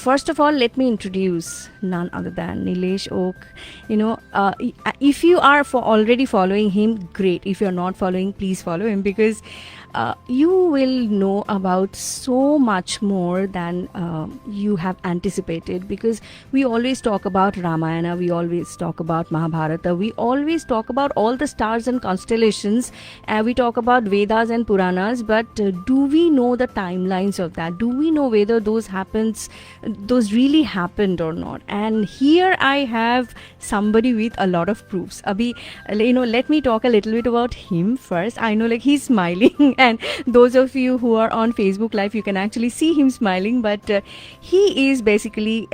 first of all, let me introduce none other than Nilesh Oak. If you are already following him, great. If you're not following, please follow him, because you will know about so much more than you have anticipated, because we always talk about Ramayana, we always talk about Mahabharata, we always talk about all the stars and constellations, we talk about Vedas and Puranas, but do we know the timelines of that? Do we know whether those really happened or not? And here I have somebody with a lot of proofs. Abhi, let me talk a little bit about him first. I know, like, he's smiling, and those of you who are on Facebook Live, you can actually see him smiling, but he is basically,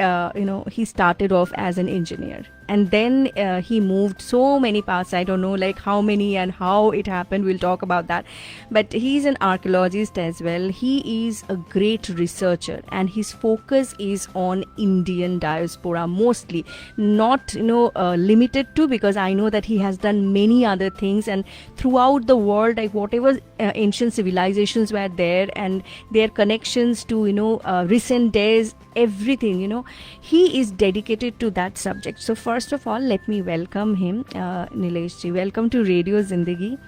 he started off as an engineer. And then he moved so many paths. I don't know like how many and how it happened. We'll talk about that. But he's an archaeologist as well. He is a great researcher, and his focus is on Indian diaspora mostly. Not limited to, because I know that he has done many other things, and throughout the world, like whatever ancient civilizations were there and their connections to recent days, everything, he is dedicated to that subject. So first of all, let me welcome him. Nilesh ji, welcome to Radio Zindagi.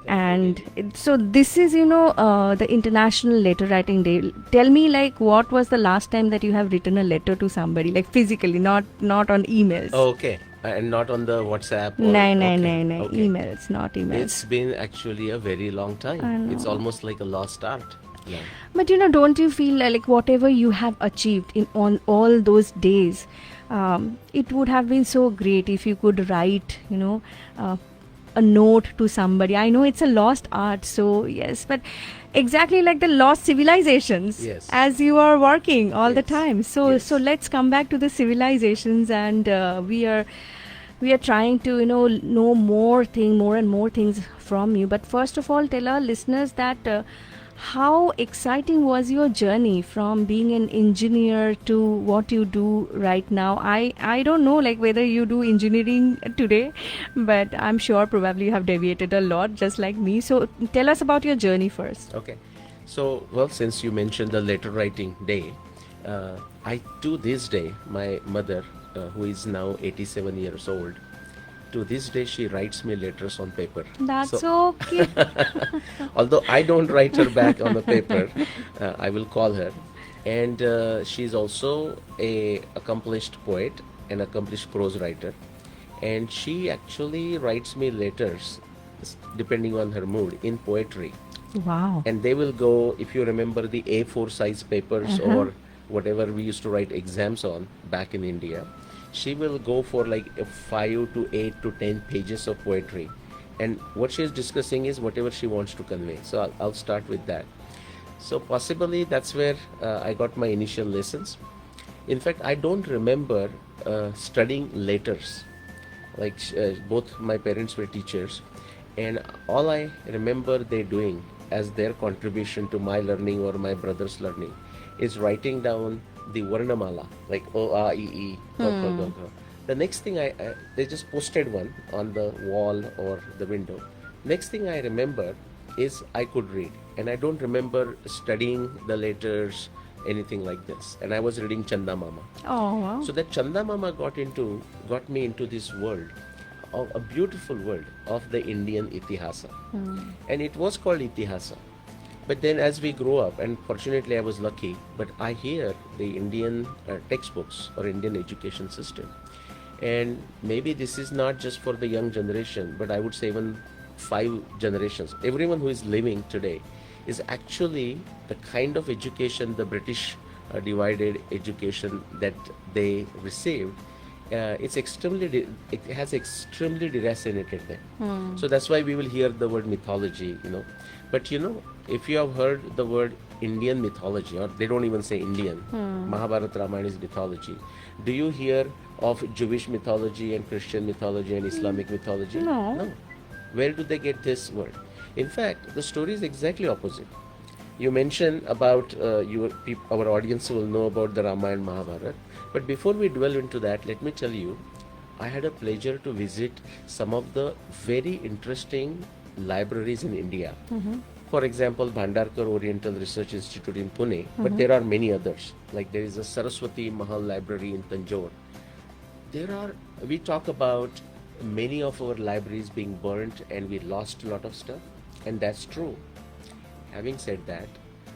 And so this is the International Letter Writing Day. Tell me, like, what was the last time that you have written a letter to somebody, like physically, not on emails? Okay. And not on the WhatsApp? No. Okay. Emails, not emails. It's been actually a very long time. It's almost like a lost art. Yeah. But don't you feel like whatever you have achieved on all those days, it would have been so great if you could write, a note to somebody. I know it's a lost art, so yes, but exactly like the lost civilizations, yes, as you are working all the time. So yes. So let's come back to the civilizations, and we are trying to know more and more things from you. But first of all, tell our listeners that how exciting was your journey from being an engineer to what you do right now? I don't know like whether you do engineering today, but I'm sure probably you have deviated a lot just like me. So tell us about your journey first. Okay. So, well, since you mentioned the letter writing day, I to this day, my mother, who is now 87 years old, to this day she writes me letters on paper. That's so cute. Although I don't write her back on the paper, I will call her. And she's also a accomplished poet, an accomplished prose writer. And she actually writes me letters, depending on her mood, in poetry. Wow. And they will go, if you remember the A4 size papers or whatever we used to write exams on back in India, she will go for like 5 to 8 to 10 pages of poetry, and what she is discussing is whatever she wants to convey. So I'll start with that. So possibly that's where I got my initial lessons. In fact, I don't remember studying letters. Like both my parents were teachers, and all I remember they doing as their contribution to my learning or my brother's learning is writing down the Varnamala, like O, A, E, E, Ga, Ga, Ga, Ga. The next thing they just posted one on the wall or the window. Next thing I remember is I could read, and I don't remember studying the letters, anything like this. And I was reading Chanda Mama. Oh, wow. So that Chanda Mama got me into this world, of a beautiful world of the Indian Itihasa. And it was called Itihasa. But then as we grow up, and fortunately I was lucky, but I hear the Indian textbooks or Indian education system. And maybe this is not just for the young generation, but I would say even 5 generations. Everyone who is living today is actually the kind of education, the British divided education that they received. It has extremely deracinated them. So that's why we will hear the word mythology, But if you have heard the word Indian mythology, or they don't even say Indian, Mahabharata, Ramayana is mythology. Do you hear of Jewish mythology and Christian mythology and Islamic mythology? No. Where do they get this word? In fact, the story is exactly opposite. You mentioned about our audience will know about the Ramayana and Mahabharata. But before we dwell into that, let me tell you, I had a pleasure to visit some of the very interesting libraries in India. For example, Bhandarkar Oriental Research Institute in Pune, but there are many others. Like there is a Saraswati Mahal Library in Tanjore. We talk about many of our libraries being burnt and we lost a lot of stuff, and that's true. Having said that,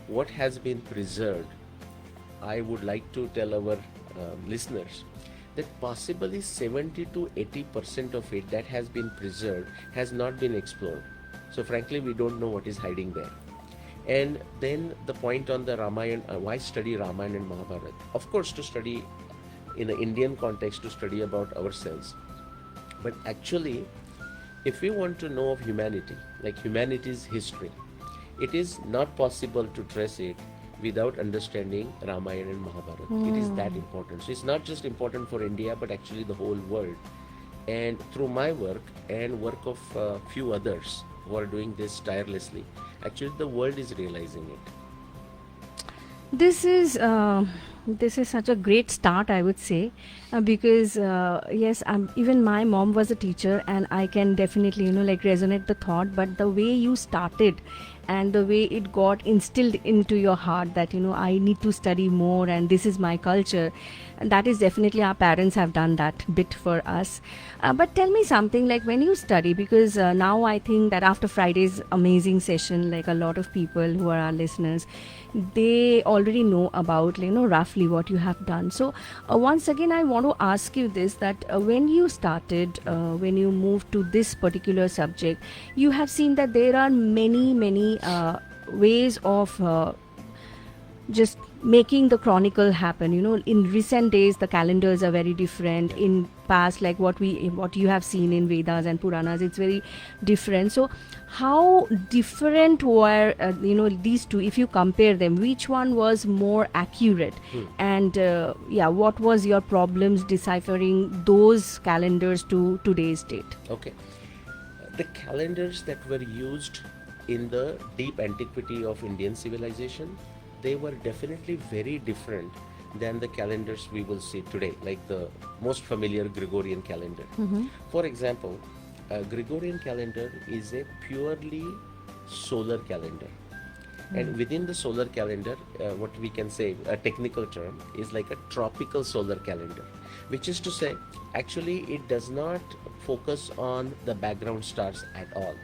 what has been preserved, I would like to tell our listeners that possibly 70 to 80% of it that has been preserved has not been explored. So frankly, we don't know what is hiding there. And then the point on the Ramayana, why study Ramayana and Mahabharata? Of course, to study in an Indian context, to study about ourselves. But actually, if we want to know of humanity, like humanity's history, it is not possible to trace it without understanding Ramayana and Mahabharata. It is that important. So it's not just important for India, but actually the whole world. And through my work and work of few others who are doing this tirelessly, actually the world is realizing it. This is such a great start, I would say, because yes, even my mom was a teacher, and I can definitely like resonate the thought. But the way you started, and the way it got instilled into your heart that I need to study more, and this is my culture, and that is definitely our parents have done that bit for us. But tell me something, like when you study, because now I think that after Friday's amazing session, like a lot of people who are our listeners, they already know about roughly what you have done. So once again I want to ask you this, that when you started, when you moved to this particular subject, you have seen that there are many ways of just making the chronicle happen. In recent days the calendars are very different. In past, like what you have seen in Vedas and Puranas, it's very different. So how different were these two? If you compare them, which one was more accurate? And what was your problems deciphering those calendars to today's date? Okay. The calendars that were used in the deep antiquity of Indian civilization, they were definitely very different than the calendars we will see today, like the most familiar Gregorian calendar. For example, Gregorian calendar is a purely solar calendar. And within the solar calendar, what we can say, a technical term, is like a tropical solar calendar, which is to say, actually it does not focus on the background stars at all.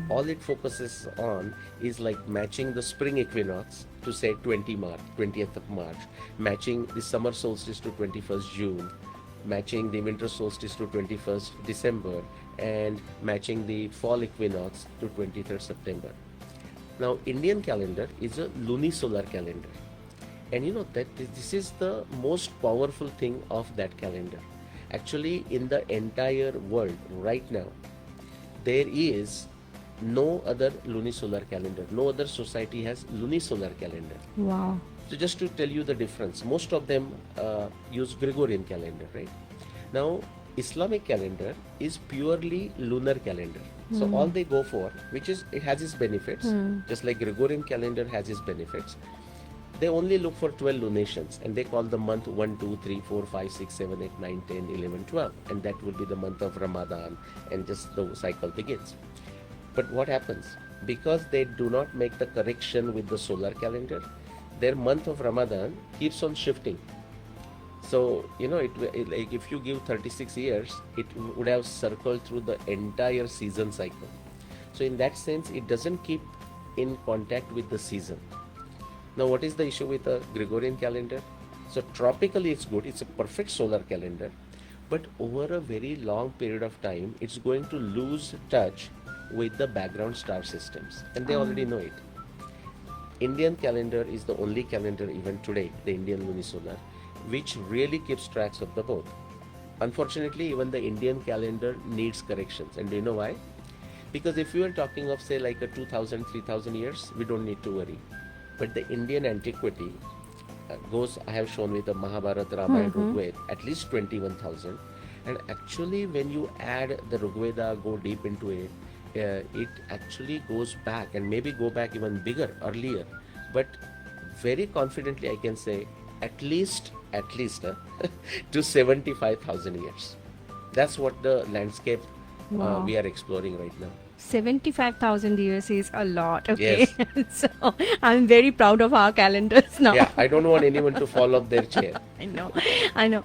All it focuses on is like matching the spring equinox to say 20th of March, matching the summer solstice to 21st June, matching the winter solstice to 21st December, and matching the fall equinox to 23rd September. Now, Indian calendar is a lunisolar calendar. And that this is the most powerful thing of that calendar. Actually, in the entire world right now, there is no other lunisolar calendar. No other society has lunisolar calendar. Wow. So just to tell you the difference, most of them use Gregorian calendar, right? Now, Islamic calendar is purely lunar calendar. So all they go for, which is, it has its benefits, just like Gregorian calendar has its benefits. They only look for 12 lunations, and they call the month 1, 2, 3, 4, 5, 6, 7, 8, 9, 10, 11, 12. And that will be the month of Ramadan, and just the cycle begins. But what happens? Because they do not make the correction with the solar calendar, their month of Ramadan keeps on shifting. So, like if you give 36 years, it would have circled through the entire season cycle. So in that sense, it doesn't keep in contact with the season. Now, what is the issue with the Gregorian calendar? So tropically it's good, it's a perfect solar calendar, but over a very long period of time, it's going to lose touch with the background star systems, and they already know it. Indian calendar is the only calendar even today, the Indian lunisolar, which really keeps tracks of the both. Unfortunately, even the Indian calendar needs corrections. And do you know why? Because if we were talking of say like a 2000, 3000 years, we don't need to worry. But the Indian antiquity goes, I have shown with the Mahabharata, Ramayana, Rigveda, at least 21,000. And actually when you add the Rigveda, go deep into it, it actually goes back, and maybe go back even bigger, earlier. But very confidently I can say at least to 75,000 years. That's what the landscape Wow. we are exploring right now. 75,000 years is a lot, okay? Yes. So I'm very proud of our calendars now. Yeah, I don't want anyone to fall off their chair. I know, I know.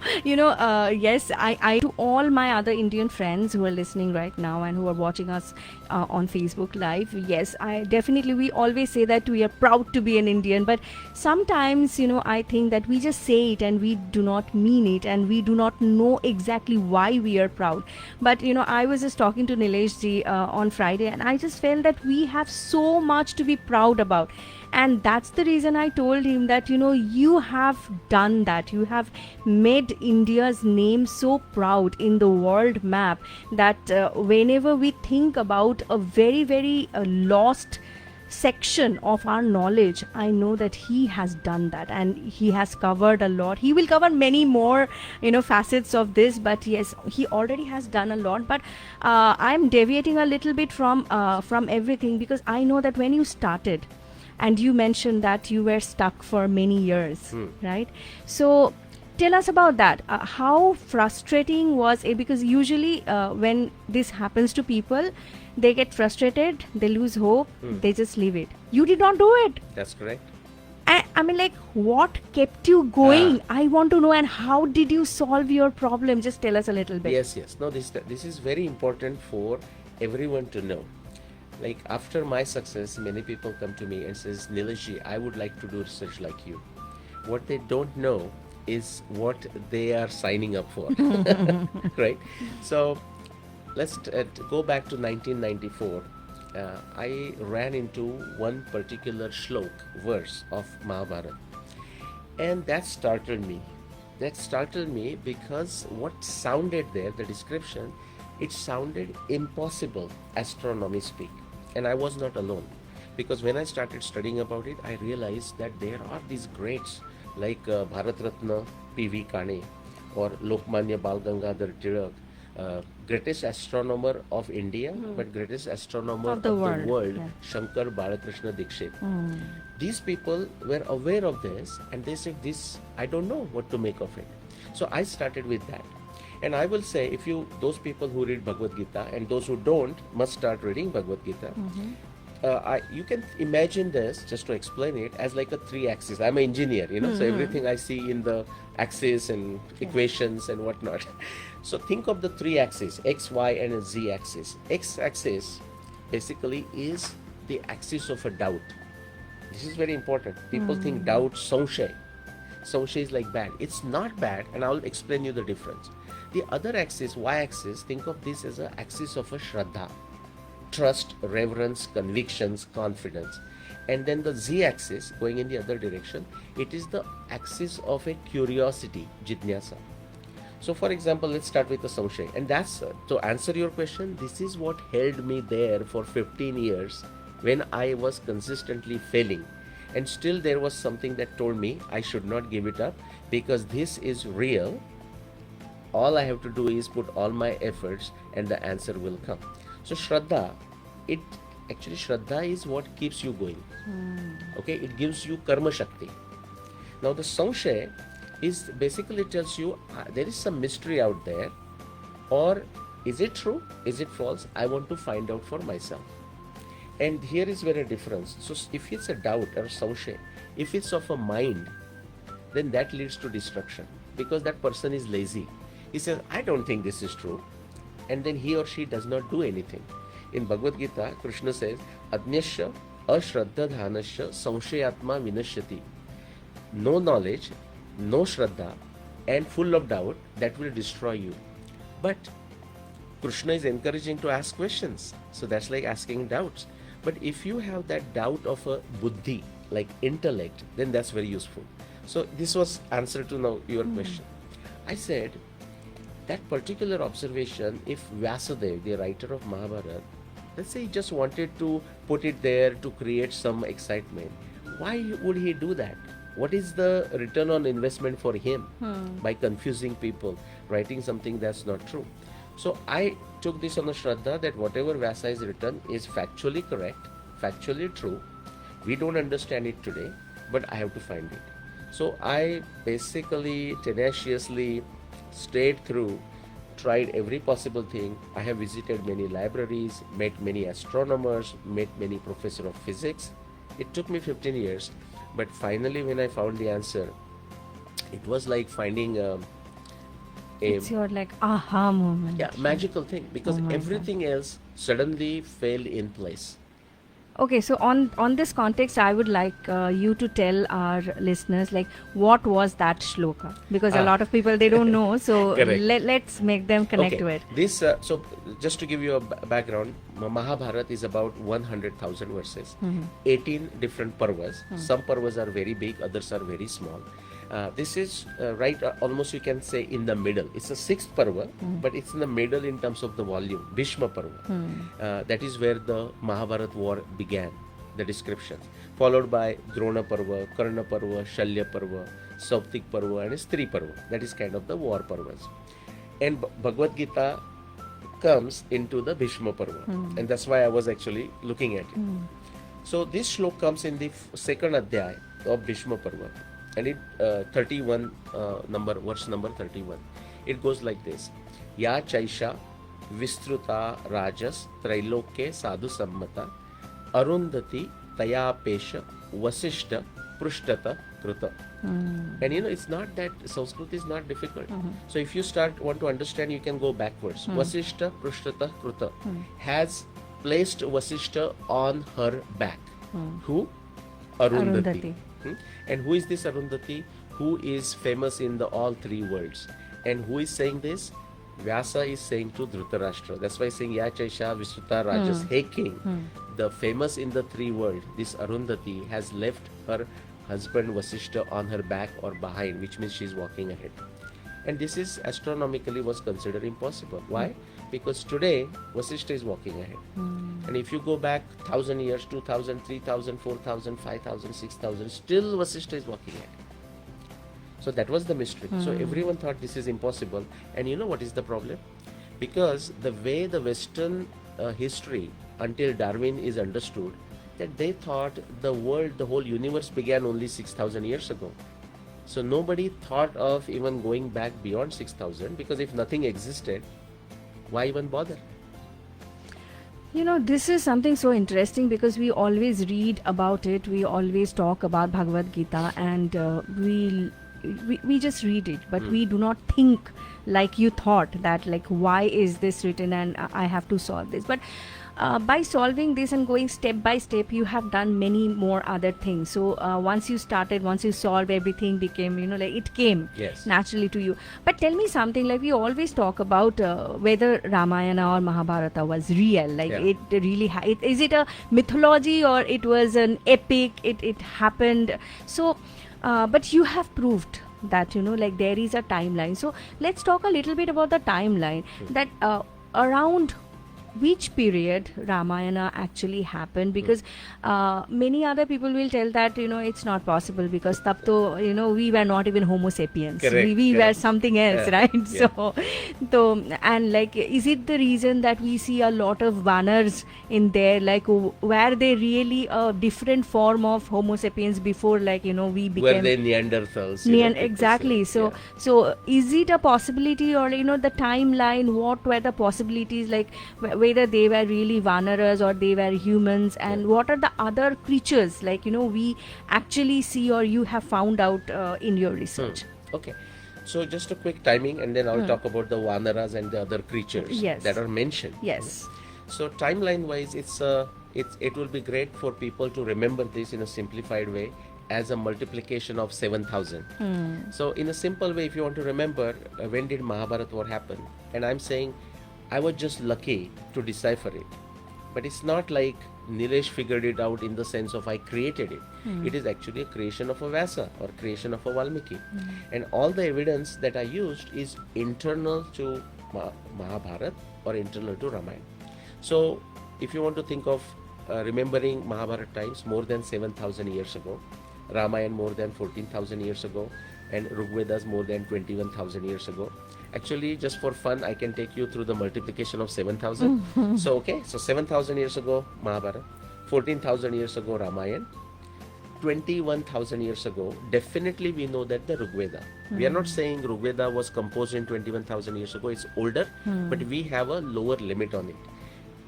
Yes, to all my other Indian friends who are listening right now and who are watching us on Facebook Live, yes, we always say that we are proud to be an Indian, but sometimes, I think that we just say it and we do not mean it and we do not know exactly why we are proud. But, I was just talking to Nilesh ji on Friday and I just felt that we have so much to be proud about. And that's the reason I told him that, you have done that. You have made India's name so proud in the world map that whenever we think about a very, very lost section of our knowledge, I know that he has done that and he has covered a lot. He will cover many more facets of this, but yes, he already has done a lot. But I'm deviating a little bit from everything, because I know that when you started and you mentioned that you were stuck for many years, right? So tell us about that. How frustrating was it? Because usually when this happens to people, they get frustrated, they lose hope, they just leave it. You did not do it. That's correct. I mean, like, what kept you going? I want to know. And how did you solve your problem? Just tell us a little bit. Yes. No, this is very important for everyone to know. Like, after my success, many people come to me and says, Nilesh, I would like to do research like you. What they don't know is what they are signing up for, right? So let's go back to 1994. I ran into one particular shlok, verse of Mahabharata, and that startled me. That startled me because what sounded there, the description, it sounded impossible, astronomy speak. And I was not alone, because when I started studying about it, I realized that there are these greats like Bharat Ratna P.V. Kane or Lokmanya Bal Gangadhar Tilak, greatest astronomer of India, but greatest astronomer of the world, yeah. Shankar Balakrishna Dikshit. These people were aware of this and they said, this, I don't know what to make of it. So I started with that. And I will say, if those people who read Bhagavad Gita and those who don't must start reading Bhagavad Gita. You can imagine this, just to explain it, as like a 3-axis. I'm an engineer, so everything I see in the axis and equations and whatnot. So think of the 3-axis, X, Y, and a Z axis. X axis basically is the axis of a doubt. This is very important. People think doubt, Sangshay. Sangshay is like bad. It's not bad, and I'll explain you the difference. The other axis, y-axis, think of this as an axis of a Shraddha. Trust, reverence, convictions, confidence. And then the z-axis, going in the other direction, it is the axis of a curiosity, jitnyasa. So for example, let's start with the Sangshay. And that's, to answer your question, this is what held me there for 15 years when I was consistently failing. And still there was something that told me I should not give it up, because this is real. All I have to do is put all my efforts and the answer will come. So Shraddha, Shraddha is what keeps you going. Okay, it gives you karma shakti. Now the Sangshay is basically tells you there is some mystery out there, or is it true, is it false, I want to find out for myself. And here is where a difference. So if it's a doubt or Sangshay, if it's of a mind, then that leads to destruction, because that person is lazy. He says, I don't think this is true. And then he or she does not do anything. In Bhagavad Gita, Krishna says, Adnyasya ashraddha dhanasya samshayatma vinashyati. No knowledge, no shraddha, and full of doubt, that will destroy you. But Krishna is encouraging to ask questions. So that's like asking doubts. But if you have that doubt of a buddhi, like intellect, then that's very useful. So this was answer to now your question. I said, that particular observation, if Vyasadeva, the writer of Mahabharata, let's say he just wanted to put it there to create some excitement, why would he do that? What is the return on investment for him by confusing people, writing something that's not true? So I took this on the Shraddha that whatever Vyasa is written is factually correct, factually true. We don't understand it today, but I have to find it. So I basically tenaciously stayed through tried every possible thing. I have visited many libraries, met many astronomers, met many professors of physics. It took me 15 years, but finally when I found the answer, it was like finding a It's your like aha moment. yeah, magical thing, because Oh my God. everything else suddenly fell in place. Okay, so on this context, I would like you to tell our listeners like what was that shloka, because a Ah. lot of people they don't know. So Correct. let's make them connect to it. This so just to give you a background, Mahabharata is about 100,000 verses, 18 different parvas. Some parvas are very big, others are very small. This is right almost you can say in the middle. It's a sixth parva, but it's in the middle in terms of the volume. Bhishma parva. That is where the Mahabharata war began. The description, followed by Drona parva, Karna parva, Shalya parva, Sauptik parva, and Stri parva. That is kind of the war parvas. And Bhagavad Gita comes into the Bhishma parva, and that's why I was actually looking at it. So this shlok comes in the second adhyay of Bhishma parva, and it 31 verse number 31. It goes like this: Ya chaisha vistruta rajas trailokye sadhu sammata arundhati tayapesha vasishta prushtata kruta. And it's not that Sanskrit is not difficult. So if you want to understand, you can go backwards. Vasishta prushtata kruta has placed Vasishta on her back. Who? Arundhati. And who is this Arundhati? Who is famous in all three worlds? And who is saying this? Vyasa is saying to Dhritarashtra. That's why he's saying Ya Chaisha Visuta Rajas. Hey king, the famous in the three worlds, this Arundhati has left her husband Vasishta on her back or behind, which means she's walking ahead. And this is astronomically was considered impossible. Why? Because today Vasishta is walking ahead. And if you go back 1,000 years, 2,000, 3,000, 4,000, 5,000, 6,000, still Vasishta is walking ahead. So that was the mystery. So everyone thought this is impossible. And you know what is the problem? Because the way the Western history until Darwin is understood, that they thought the world, the whole universe began only 6,000 years ago. So nobody thought of even going back beyond 6,000, because if nothing existed, why even bother? This is something so interesting because we always read about it. We always talk about Bhagavad Gita, and we just read it, but we do not think like you thought that like why is this written and I have to solve this. But by solving this and going step by step, you have done many more other things. So once you solved, everything became, like it came Yes. naturally to you. But tell me something, like we always talk about whether Ramayana or Mahabharata was real. Like Yeah. it really, is it a mythology or it was an epic? It happened. So, but you have proved that, like there is a timeline. So let's talk a little bit about the timeline, that around which period Ramayana actually happened, because many other people will tell that it's not possible because tab to we were not even Homo sapiens. Correct, We were correct. something else, Yeah, right? yeah. So and like, is it the reason that we see a lot of vanars in there, like were they really a different form of Homo sapiens before, like we became Were they Neanderthals? people exactly. say. So Yeah. so is it a possibility, or the timeline, what were the possibilities, like whether they were really vanaras or they were humans, and what are the other creatures like we actually see or you have found out in your research? Okay. So just a quick timing, and then I'll talk about the Vanaras and the other creatures Yes. that are mentioned. Yes. So timeline wise, it will be great for people to remember this in a simplified way as a multiplication of 7,000. So in a simple way, if you want to remember when did Mahabharata war happen, and I'm saying I was just lucky to decipher it, but it's not like Nilesh figured it out in the sense of I created it. It is actually a creation of a Vyasa or creation of a Valmiki, and all the evidence that I used is internal to Mahabharata or internal to Ramayana. So if you want to think of remembering Mahabharata times more than 7,000 years ago, Ramayana more than 14,000 years ago, and Rigvedas more than 21,000 years ago. Actually, just for fun, I can take you through the multiplication of 7,000. So 7,000 years ago Mahabharata, 14,000 years ago Ramayana, 21,000 years ago, definitely we know that the Rigveda. We are not saying Rigveda was composed in 21,000 years ago, it's older, but we have a lower limit on it.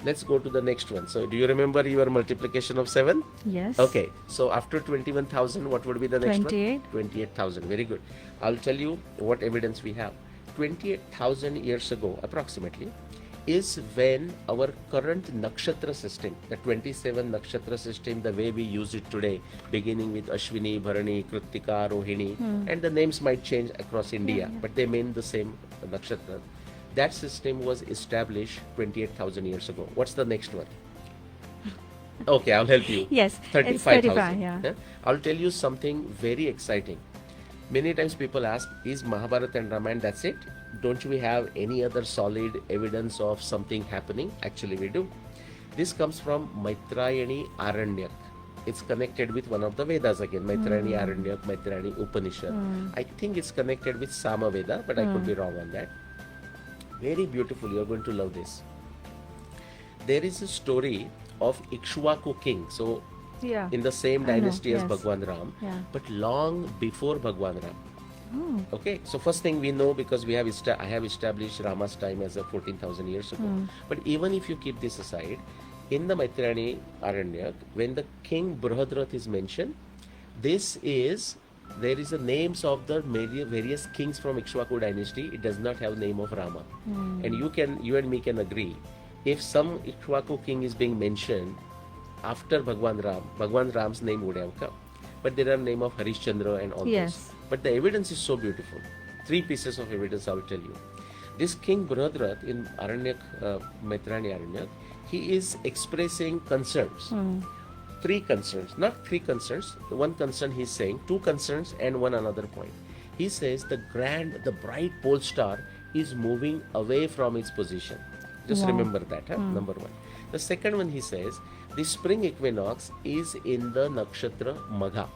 Let's go to the next one. So, do you remember your multiplication of 7? Yes. Okay, so after 21,000, what would be the next 28. one? 28,000. Very good. I'll tell you what evidence we have. 28,000 years ago, approximately, is when our current Nakshatra system, the 27 Nakshatra system, the way we use it today, beginning with Ashwini, Bharani, Kritika, Rohini, and the names might change across India, but they mean the same Nakshatra. That system was established 28,000 years ago. What's the next one? Okay, I'll help you. Yes, it's 35,000. 35, yeah. I'll tell you something very exciting. Many times people ask, is Mahabharata and Ramayana, that's it? Don't we have any other solid evidence of something happening? Actually, we do. This comes from Maitrayani Aranyak. It's connected with one of the Vedas again, Maitrayani Aranyak, Maitrayani Upanishad. I think it's connected with Sama Veda, but I could be wrong on that. Very beautiful, you're going to love this. There is a story of Ikshwaku king. So, Yeah. in the same I know, dynasty as yes. Bhagwan Ram, Yeah. but long before Bhagwan Ram. Oh. Okay, so first thing we know, because we have I have established Rama's time as a 14,000 years ago. But even if you keep this aside, in the Maitrayani Aranyak, when the king Brihadrath is mentioned, there is a names of the various kings from Ikshwaku dynasty. It does not have name of Rama. And you and me can agree, if some Ikshwaku king is being mentioned after Bhagwan Ram's name would have come. But there are name of Harishchandra and all Yes. this. But the evidence is so beautiful. 3 pieces of evidence I will tell you. This king Brihadrath in Aranyak, Maitrayani Aranyak, he is expressing concerns. 3 concerns, not 3 concerns. The one concern he's saying, 2 concerns and one another point. He says the bright pole star is moving away from its position. Just Wow. remember that, number 1. The second one he says, the spring equinox is in the nakshatra Magha.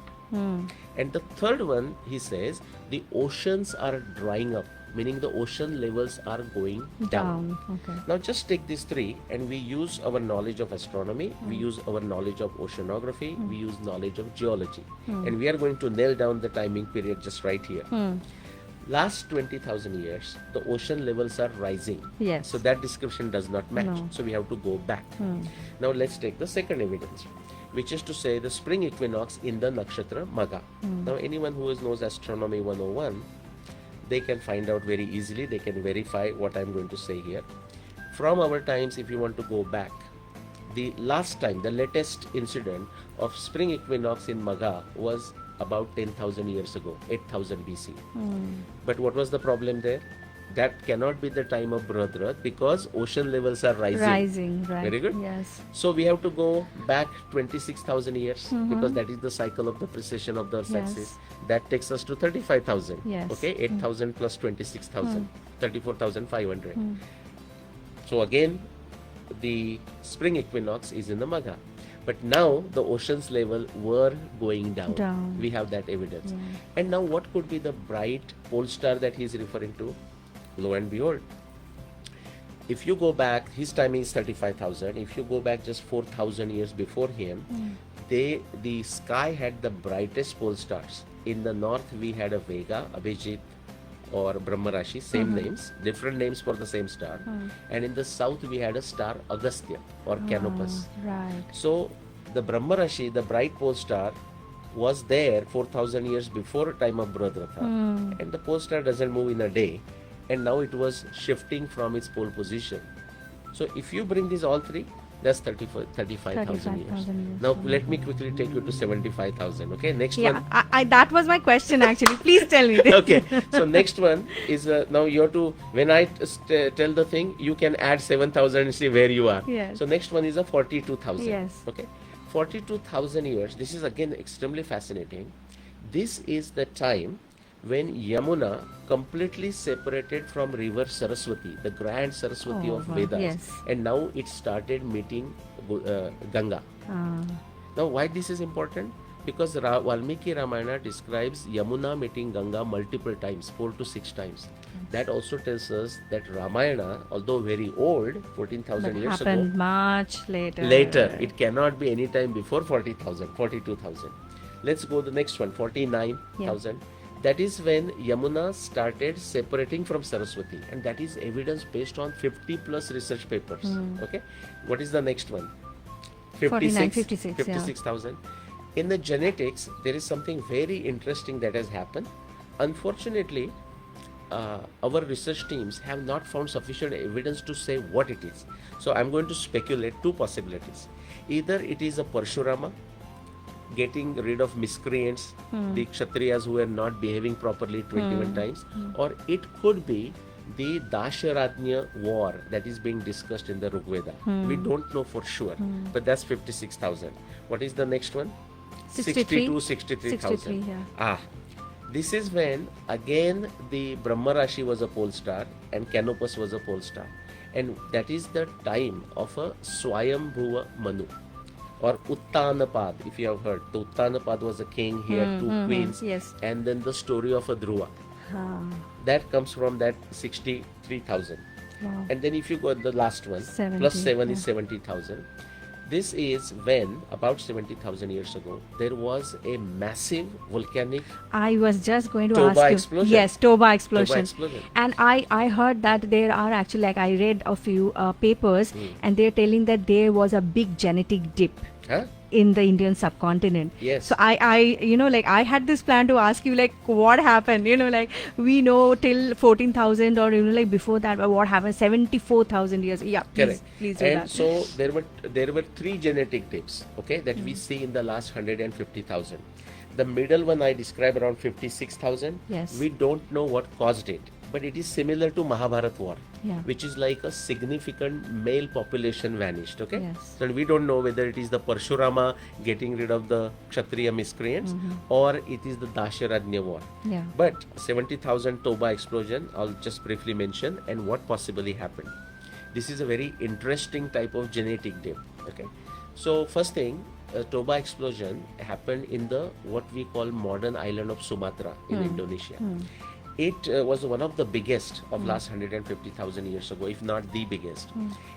And the third one he says, the oceans are drying up, meaning the ocean levels are going down. Okay. Now just take these 3 and we use our knowledge of astronomy, we use our knowledge of oceanography, we use knowledge of geology. And we are going to nail down the timing period just right here. Last 20,000 years, the ocean levels are rising. Yes. So that description does not match. No. So we have to go back. Now let's take the second evidence, which is to say the spring equinox in the nakshatra Magha. Now anyone who knows astronomy 101, they can find out very easily, they can verify what I'm going to say here. From our times, if you want to go back, the last time, the latest incident of spring equinox in Magha was about 10,000 years ago, 8,000 BC. But what was the problem there? That cannot be the time of Brihadrath because ocean levels are rising. Rising, right. Very good. Yes. So we have to go back 26,000 years because that is the cycle of the precession of the Earth's Yes. axis. That takes us to 35,000. Yes. Okay, 8,000 plus 26,000, 34,500. So again, the spring equinox is in the Magha. But now the ocean's level were going down. We have that evidence. And now what could be the bright pole star that he is referring to? Lo and behold, if you go back, his timing is 35,000. If you go back just 4,000 years before him, the sky had the brightest pole stars. In the north, we had a Vega, Abhijit, or Brahmarashi, same names, different names for the same star. And in the south, we had a star Agastya or Canopus. Right. So the Brahmarashi, the bright pole star, was there 4,000 years before time of Brihadrath. And the pole star doesn't move in a day. And now it was shifting from its pole position. So if you bring these all 3, that's 35,000 years. Now let me quickly take you to 75,000. Okay, next one. Yeah, that was my question actually. Please tell me this. Okay, so next one is now you have to, when I tell the thing, you can add 7,000 and see where you are. Yes. So next one is a 42,000. Yes. Okay, 42,000 years. This is again extremely fascinating. This is the time when Yamuna completely separated from river Saraswati, the grand Saraswati of wow. Vedas. Yes. And now it started meeting Ganga. Now why this is important? Because Valmiki Ramayana describes Yamuna meeting Ganga multiple times, 4 to 6 times. That also tells us that Ramayana, although very old, 14,000 years ago, happened much later. later, it cannot be any time before 40,000, 42,000. Let's go the next one, 49,000. That is when Yamuna started separating from Saraswati, and that is evidence based on 50 plus research papers. Okay, what is the next one? 49, 56, 56, yeah. 56,000. In the genetics, there is something very interesting that has happened. Unfortunately, our research teams have not found sufficient evidence to say what it is. So I'm going to speculate two possibilities. Either it is a Parshurama getting rid of miscreants, the Kshatriyas who were not behaving properly 21 times, or it could be the Dasharatnya war that is being discussed in the Rigveda. We don't know for sure, but that's 56,000. What is the next one? 63? 63,000. 63, yeah. This is when again the Brahma Rashi was a pole star and Canopus was a pole star, and that is the time of a Swayambhuva Manu or Uttanapad. If you have heard, the Uttanapad was a king, he had two queens, yes. and then the story of a Dhruva. That comes from that 63,000. Wow. And then if you go the last one, 70, plus 7 yeah. is 70,000. This is when, about 70,000 years ago, there was a massive volcanic I was just going to Toba ask you. explosion. Yes, Toba explosion. Toba explosion. And I heard that there are actually, like I read a few papers, and they're telling that there was a big genetic dip Huh? in the Indian subcontinent. Yes. So I like I had this plan to ask you, like, what happened? Like we know till 14,000 or like before that, but what happened? 74,000 years. Yeah, Correct. please do And that. so there were three genetic dips, okay, that we see in the last 150,000. The middle one I described around 56,000. Yes. We don't know what caused it, but it is similar to Mahabharata war, Yeah. which is like a significant male population vanished, okay? Yes. So we don't know whether it is the Parshurama getting rid of the Kshatriya miscreants or it is the Dasharatnya war. Yeah. But 70,000 Toba explosion, I'll just briefly mention, and what possibly happened. This is a very interesting type of genetic dip. Okay, so first thing, Toba explosion happened in the what we call modern island of Sumatra in Indonesia. It was one of the biggest of last 150,000 years ago, if not the biggest.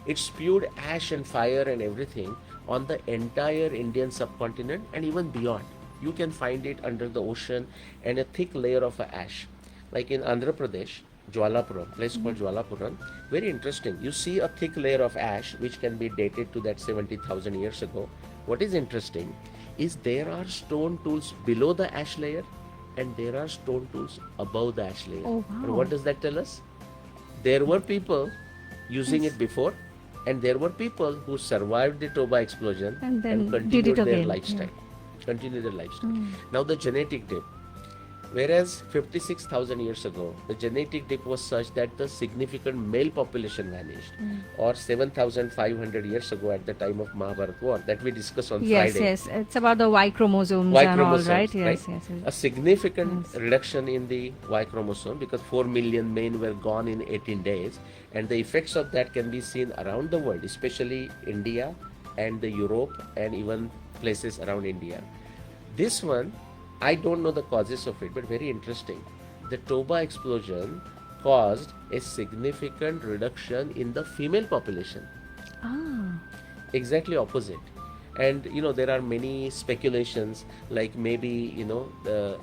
It spewed ash and fire and everything on the entire Indian subcontinent and even beyond. You can find it under the ocean and a thick layer of ash. Like in Andhra Pradesh, Jwalapuram, place called Jwalapuram, very interesting. You see a thick layer of ash which can be dated to that 70,000 years ago. What is interesting is there are stone tools below the ash layer and there are stone tools above the ash layer. Oh, wow. And what does that tell us? There were people using it before, and there were people who survived the Toba explosion And then did continued it their again, lifestyle. Continued their lifestyle. Now the genetic dip. Whereas 56,000 years ago, the genetic dip was such that the significant male population vanished, or 7,500 years ago at the time of Mahabharata war that we discussed on Yes, Friday. yes. It's about the Y chromosomes Y and chromosomes, all, right? Yes, right? yes, yes. A significant reduction in the Y chromosome because 4 million men were gone in 18 days, and the effects of that can be seen around the world, especially India and the Europe and even places around India. This one, I don't know the causes of it, but very interesting. The Toba explosion caused a significant reduction in the female population. Exactly opposite. And there are many speculations, like maybe the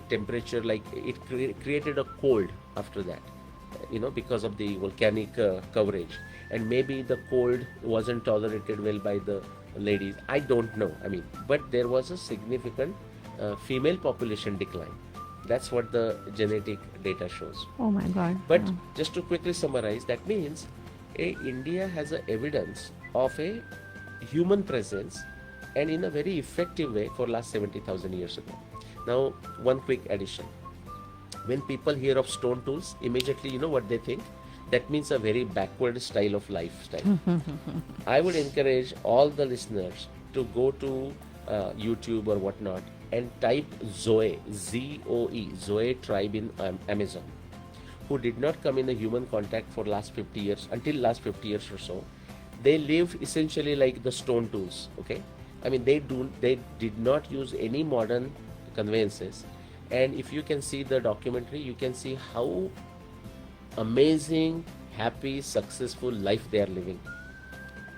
temperature, like it created a cold after that, because of the volcanic coverage, and maybe the cold wasn't tolerated well by the ladies. I don't know. But there was a significant female population decline. That's what the genetic data shows. Oh my God. But just to quickly summarize, that means India has a evidence of a human presence, and in a very effective way for last 70,000 years ago. Now, one quick addition. When people hear of stone tools, immediately you know what they think? That means a very backward style of lifestyle. I would encourage all the listeners to go to YouTube or whatnot and type Zoe, Z-O-E, Zoe tribe in Amazon, who did not come in a human contact for last 50 years, until last 50 years or so. They live essentially like the stone tools, okay? They did not use any modern conveyances. And if you can see the documentary, you can see how amazing, happy, successful life they are living.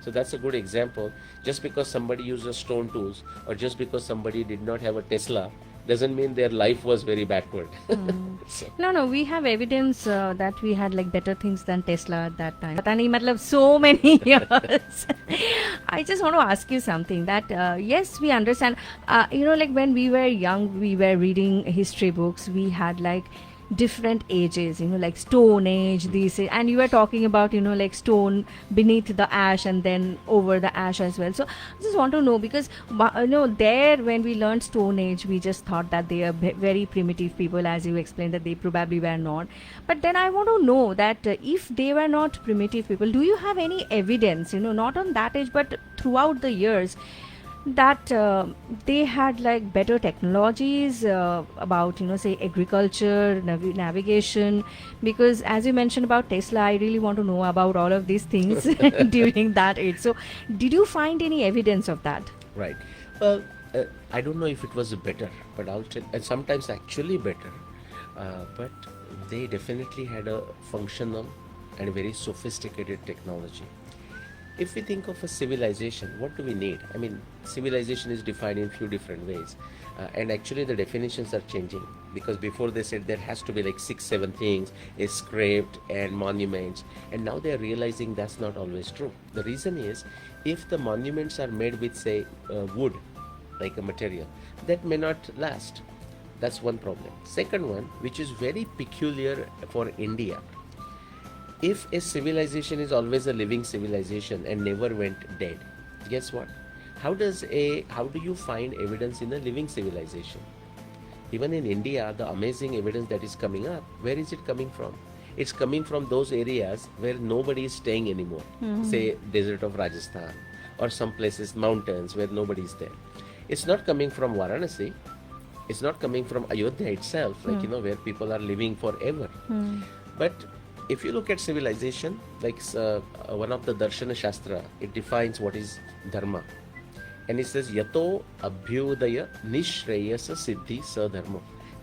So that's a good example. Just because somebody uses stone tools, or just because somebody did not have a Tesla, doesn't mean their life was very backward. So, No, we have evidence that we had like better things than Tesla at that time. Mitanni, matlab so many years. I just want to ask you something that yes, we understand. Like when we were young, we were reading history books. We had like different ages, like stone age, these, and you were talking about, like stone beneath the ash and then over the ash as well. So I just want to know because, there when we learned stone age, we just thought that they are very primitive people, as you explained that they probably were not. But then I want to know that if they were not primitive people, do you have any evidence, not on that age, but throughout the years, that they had like better technologies about say agriculture, navigation, because as you mentioned about Tesla, I really want to know about all of these things during that age. So did you find any evidence of that? right. Well, I don't know if it was better, but I'll tell, and sometimes actually better. But they definitely had a functional and very sophisticated technology. If we think of a civilization, what do we need? I mean, civilization is defined in few different ways, and actually the definitions are changing, because before they said there has to be like 6-7 things, a script and monuments, and now they are realizing that's not always true. The reason is, if the monuments are made with say wood, like a material, that may not last. That's one problem. Second one, which is very peculiar for India, if a civilization is always a living civilization and never went dead, guess what? How do you find evidence in a living civilization? Even in India, the amazing evidence that is coming up, where is it coming from? It's coming from those areas where nobody is staying anymore. Say desert of Rajasthan, or some places, mountains where nobody is there. It's not coming from Varanasi. It's not coming from Ayodhya itself, like where people are living forever. But if you look at civilization, like one of the Darshana Shastra, it defines what is dharma. And it says, Yato abhyudaya nishreyasa siddhi sa dharma.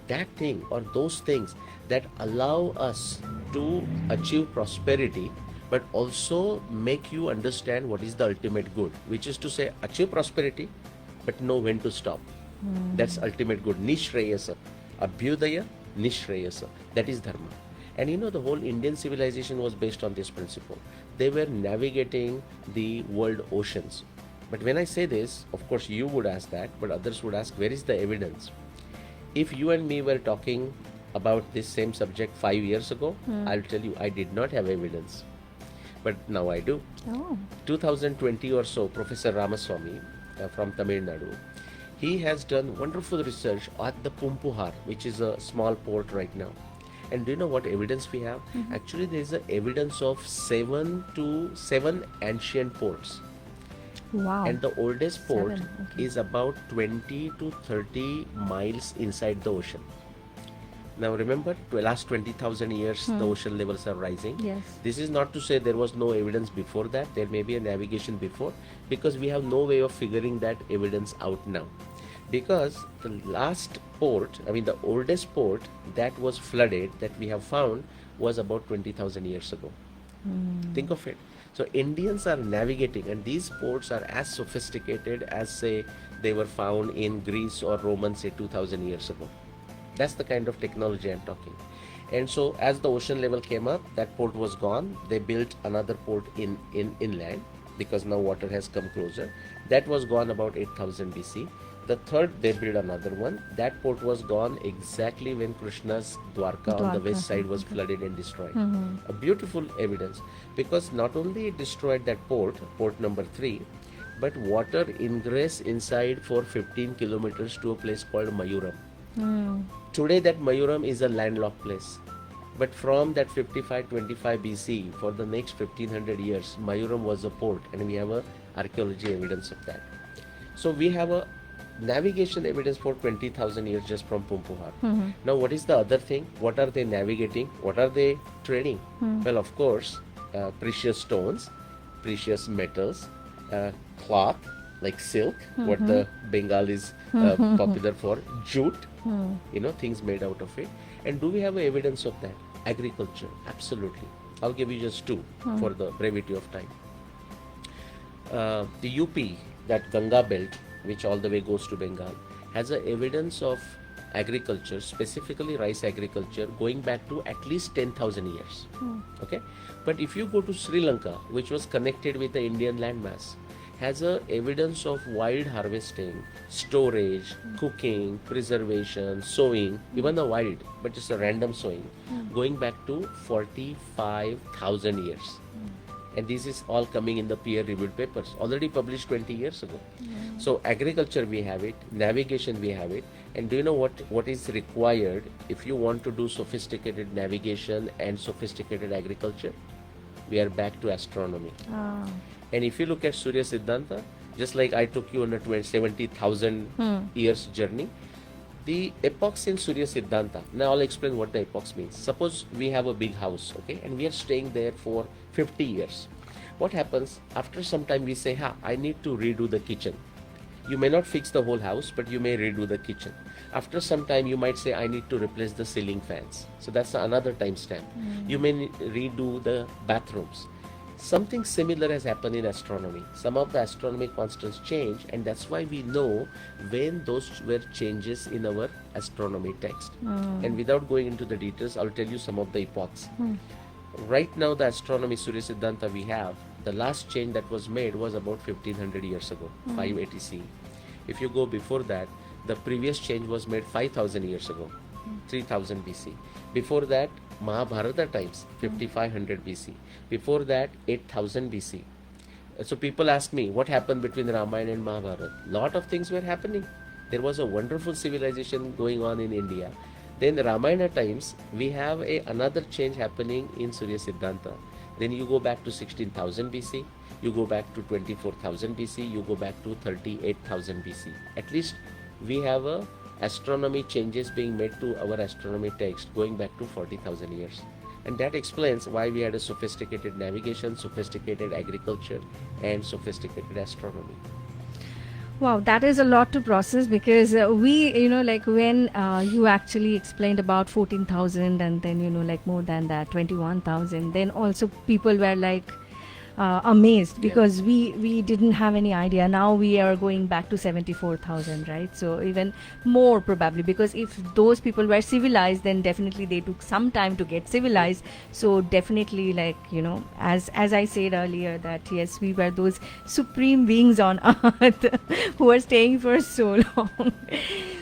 That thing or those things that allow us to achieve prosperity, but also make you understand what is the ultimate good, which is to say, achieve prosperity, but know when to stop. That's ultimate good. Nishreyasa. Abhyudaya nishreyasa. That is dharma. And the whole Indian civilization was based on this principle. They were navigating the world oceans. But when I say this, of course you would ask that, but others would ask, where is the evidence? If you and me were talking about this same subject 5 years ago, I'll tell you, I did not have evidence. But now I do. 2020 or so, Professor Ramaswamy from Tamil Nadu, he has done wonderful research at the Pumpuhar, which is a small port right now. And do you know what evidence we have? Actually, there is evidence of 7 ancient ports. Wow. And the oldest port 7, okay. is about 20 to 30 miles inside the ocean. Now remember, last 20,000 years, the ocean levels are rising. Yes. This is not to say there was no evidence before that. There may be a navigation before, because we have no way of figuring that evidence out now. Because the last port, the oldest port that was flooded, that we have found, was about 20,000 years ago. Think of it. So Indians are navigating, and these ports are as sophisticated as, say, they were found in Greece or Roman, say, 2,000 years ago. That's the kind of technology I'm talking. And so as the ocean level came up, that port was gone. They built another port inland, because now water has come closer. That was gone about 8,000 BC. The third, they built another one. That port was gone exactly when Krishna's Dwarka on the west side was flooded and destroyed. A beautiful evidence, because not only it destroyed that port number 3, but water ingress inside for 15 kilometers to a place called Mayuram. Today that Mayuram is a landlocked place. But from that 55-25 BC, for the next 1500 years, Mayuram was a port, and we have a archaeology evidence of that. So we have a navigation evidence for 20,000 years just from Pumpuhar. Now what is the other thing? What are they navigating? What are they trading? Well, of course, precious stones, precious metals, cloth like silk, what the Bengal is popular for, jute, things made out of it. And do we have evidence of that? Agriculture, absolutely. I'll give you just 2 for the brevity of time. The UP, that Ganga belt, which all the way goes to Bengal, has a evidence of agriculture, specifically rice agriculture, going back to at least 10,000 years. Okay, but if you go to Sri Lanka, which was connected with the Indian landmass, has a evidence of wild harvesting, storage, cooking, preservation, sowing, even the wild, but just a random sowing, going back to 45,000 years. And this is all coming in the peer-reviewed papers, already published 20 years ago. So agriculture, we have it, navigation, we have it. And do you know what is required if you want to do sophisticated navigation and sophisticated agriculture? We are back to astronomy. Ah. And if you look at Surya Siddhanta, just like I took you on a 70,000 years journey, the epochs in Surya Siddhanta, now I'll explain what the epochs means. Suppose we have a big house, okay, and we are staying there for 50 years. What happens? After some time we say, I need to redo the kitchen. You may not fix the whole house, but you may redo the kitchen. After some time you might say, I need to replace the ceiling fans. So that's another time stamp. You may redo the bathrooms. Something similar has happened in astronomy. Some of the astronomy constants change, and that's why we know when those were changes in our astronomy text. And without going into the details, I'll tell you some of the epochs. Right now, the astronomy Surya Siddhanta we have, the last change that was made was about 1500 years ago, 580 CE. If you go before that, the previous change was made 5000 years ago, 3000 BC. Before that, Mahabharata times, 5500 BC. Before that, 8000 BC. So people ask me, what happened between Ramayana and Mahabharata? Lot of things were happening. There was a wonderful civilization going on in India. Then Ramayana times, we have another change happening in Surya Siddhanta. Then you go back to 16,000 BC, you go back to 24,000 BC, you go back to 38,000 BC. At least we have astronomy changes being made to our astronomy text going back to 40,000 years. And that explains why we had a sophisticated navigation, sophisticated agriculture, and sophisticated astronomy. Wow, that is a lot to process because like when you actually explained about 14,000 and then, like more than that, 21,000, then also people were like amazed because we didn't have any idea. Now we are going back to 74,000, right? So even more probably, because if those people were civilized, then definitely they took some time to get civilized. So definitely, like, as I said earlier, that yes, we were those supreme beings on earth who are staying for so long.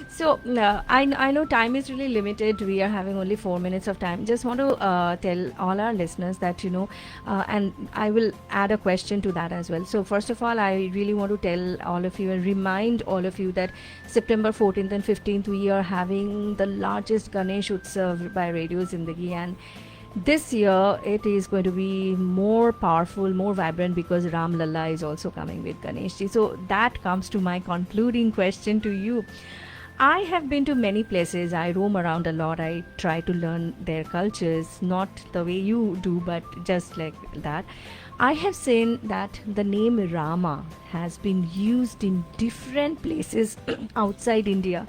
So I know time is really limited. We are having only 4 minutes of time. Just want to tell all our listeners that, and I will add a question to that as well. So first of all, I really want to tell all of you and remind all of you that September 14th and 15th, we are having the largest Ganesh Utsav by Radio Zindagi, and this year it is going to be more powerful, more vibrant, because Ram Lalla is also coming with Ganesh Ji. So that comes to my concluding question to you. I have been to many places. I roam around a lot. I try to learn their cultures, not the way you do, but just like that. I have seen that the name Rama has been used in different places outside India,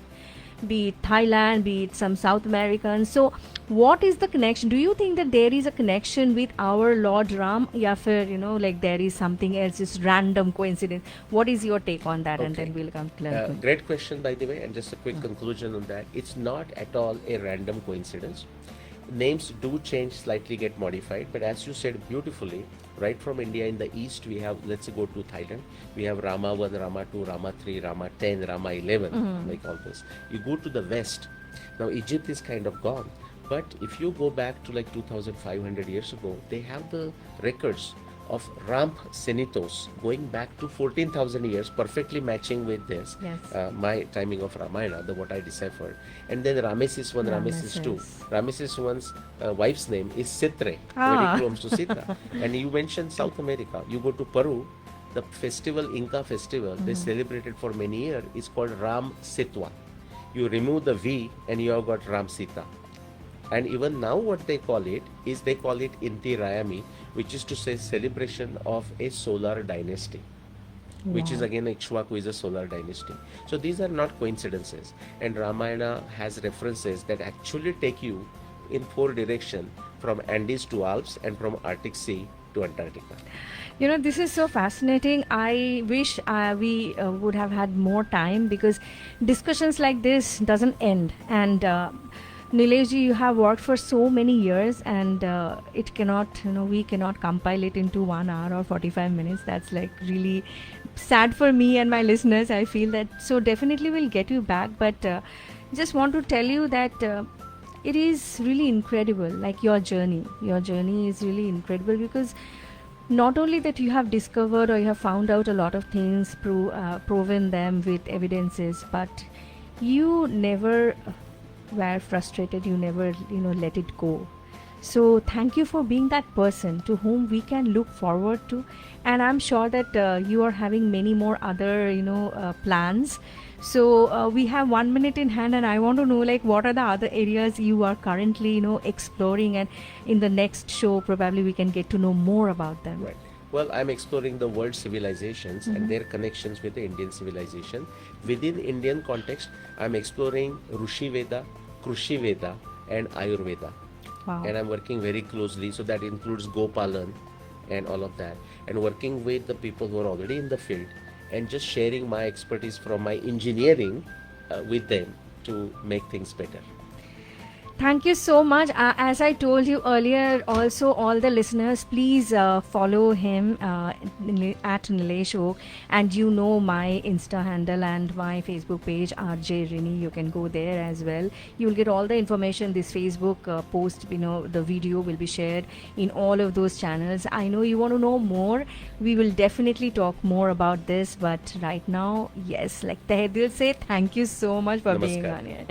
be it Thailand, be it some South American. So what is the connection? Do you think that there is a connection with our Lord Ram? Ya fir, like there is something else, just random coincidence. What is your take on that? Okay. And then we'll come to great question, by the way, and just a quick conclusion on that. It's not at all a random coincidence. Names do change, slightly get modified, but as you said beautifully, right from India in the east, we have, let's go to Thailand, we have Rama 1, Rama 2, Rama 3, Rama 10, Rama 11, like all this. You go to the west, now Egypt is kind of gone, but if you go back to like 2,500 years ago, they have the records of Ramp Senitos going back to 14,000 years, perfectly matching with this, my timing of Ramayana, what I deciphered. And then Rameses 1, Rameses 2. Rameses 1's wife's name is Sitre, very close to Sita. And you mentioned South America. You go to Peru, the festival, Inca festival, they celebrated for many years, is called Ram Sitwa. You remove the V and you have got Ram Sita. And even now what they call it is, they call it Inti Rayami, which is to say celebration of a solar dynasty, which is again Ikshwaku is a solar dynasty. So these are not coincidences. And Ramayana has references that actually take you in 4 directions, from Andes to Alps and from Arctic Sea to Antarctica. This is so fascinating. I wish we would have had more time, because discussions like this doesn't end. And Nileshji, you have worked for so many years, and it cannot, we cannot compile it into 1 hour or 45 minutes. That's like really sad for me and my listeners. I feel that. So definitely we'll get you back. But just want to tell you that it is really incredible. Like your journey is really incredible, because not only that you have discovered or you have found out a lot of things, proven them with evidences, but you never were frustrated. You never let it go. So thank you for being that person to whom we can look forward to. And I'm sure that you are having many more other plans. So we have 1 minute in hand, and I want to know, like, what are the other areas you are currently exploring, and in the next show probably we can get to know more about them. Right. Well, I'm exploring the world civilizations and their connections with the Indian civilization. Within Indian context, I'm exploring Rushi Veda, Krushi Veda, and Ayurveda. Wow. And I'm working very closely, so that includes Gopalan and all of that, and working with the people who are already in the field, and just sharing my expertise from my engineering with them to make things better. Thank you so much. As I told you earlier, also all the listeners, please follow him at Nilesh Oak, and my Insta handle and my Facebook page, RJ Rini. You can go there as well. You will get all the information. This Facebook post, the video will be shared in all of those channels. I know you want to know more. We will definitely talk more about this. But right now, yes, like Tehadil say, thank you so much for being Namaskar. on here.